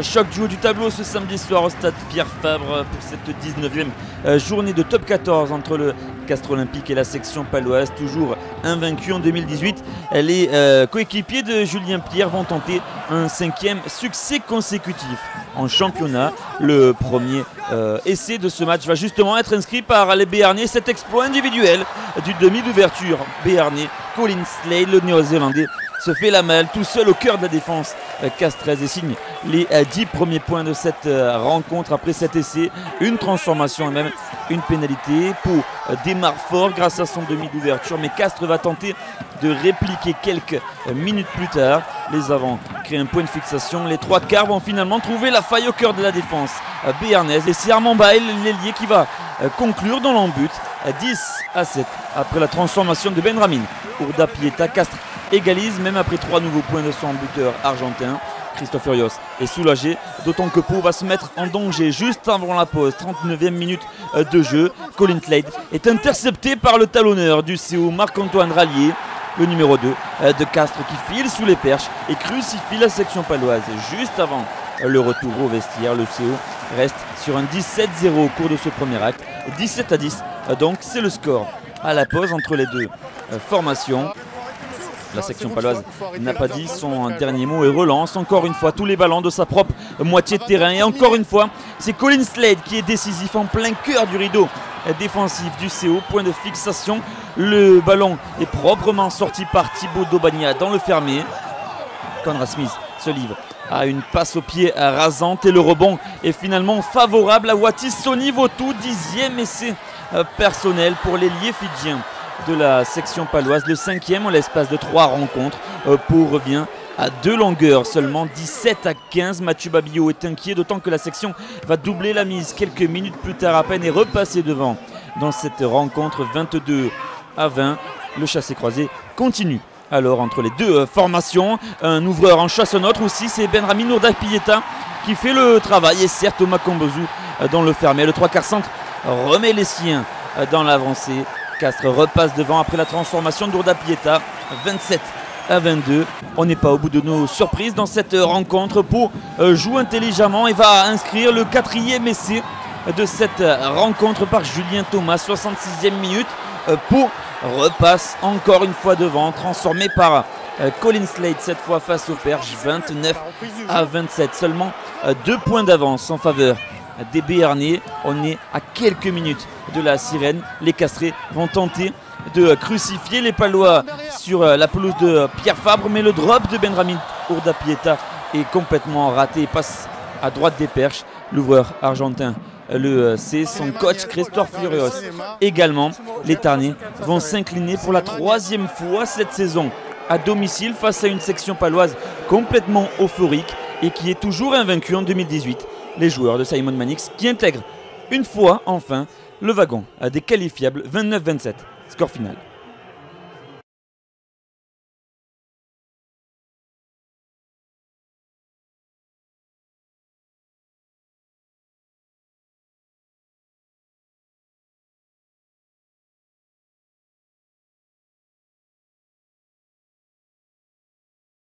Choc du haut du tableau ce samedi soir au stade Pierre Fabre pour cette 19e journée de top 14 entre le Castres Olympique et la section paloise, toujours invaincu en 2018. Les coéquipiers de Julien Pierre vont tenter un 5e succès consécutif en championnat. Le premier essai de ce match va justement être inscrit par les Béarnais. Cet exploit individuel du demi d'ouverture béarnais, Colin Slade, le néo-zélandais, se fait la malle tout seul au cœur de la défense castraise et signe les 10 premiers points de cette rencontre après cet essai. Une transformation et même une pénalité. Pau démarre fort grâce à son demi d'ouverture, mais Castres va tenter de répliquer quelques minutes plus tard. Les avants créent un point de fixation. Les trois quarts vont finalement trouver la faille au cœur de la défense béarnaise. Et c'est Armand Baël, l'ailier, qui va conclure dans l'embut. 10-7 après la transformation de Benramin. Ourda Pieta, Castres égalise même après 3 nouveaux points de son buteur argentin. Christophe Furios est soulagé, d'autant que Pau va se mettre en danger juste avant la pause. 39e minute de jeu. Colin Slade est intercepté par le talonneur du CO, Marc-Antoine Rallier, le numéro 2 de Castres, qui file sous les perches et crucifie la section paloise. Juste avant le retour au vestiaire, le CO reste sur un 17-0 au cours de ce premier acte. 17-10, donc c'est le score à la pause entre les deux formations. La section paloise n'a pas dit son dernier mot et relance encore une fois tous les ballons de sa propre moitié de terrain. Et encore une fois, c'est Colin Slade qui est décisif en plein cœur du rideau défensif du CO. Point de fixation. Le ballon est proprement sorti par Thibaut Daubagna dans le fermé. Conrad Smith se livre à une passe au pied rasante et le rebond est finalement favorable à Watis Soni Votou. 10e essai personnel pour l'ailier fidjien de la section paloise, le 5e en l'espace de 3 rencontres. Pau revient à 2 longueurs seulement, 17-15. Mathieu Babillot est inquiet, d'autant que la section va doubler la mise quelques minutes plus tard à peine et repasser devant dans cette rencontre. 22-20. Le chassé-croisé continue alors entre les deux formations. Un ouvreur en chasse un autre aussi, c'est Benramin Ourda Pieta qui fait le travail, et certes Thomas Combozu dans le fermé. Le 3/4 centre remet les siens dans l'avancée. Castres repasse devant après la transformation d'Ourda Pieta. 27-22. On n'est pas au bout de nos surprises dans cette rencontre. Pau joue intelligemment et va inscrire le 4e essai de cette rencontre par Julien Thomas. 66e minute. Pau repasse encore une fois devant, transformé par Colin Slade, cette fois face aux perches. 29-27. Seulement 2 points d'avance en faveur des Béarnais. On est à quelques minutes de la sirène. Les Castrés vont tenter de crucifier les Palois sur la pelouse de Pierre Fabre, mais le drop de Benramin Ourda Pieta est complètement raté. Il passe à droite des perches. L'ouvreur argentin le sait, son coach Christophe Furios également. Les Tarnais vont s'incliner pour la 3e fois cette saison à domicile face à une section paloise complètement euphorique et qui est toujours invaincue en 2018. Les joueurs de Simon Mannix qui intègrent une fois enfin le wagon des qualifiables. 29-27, score final.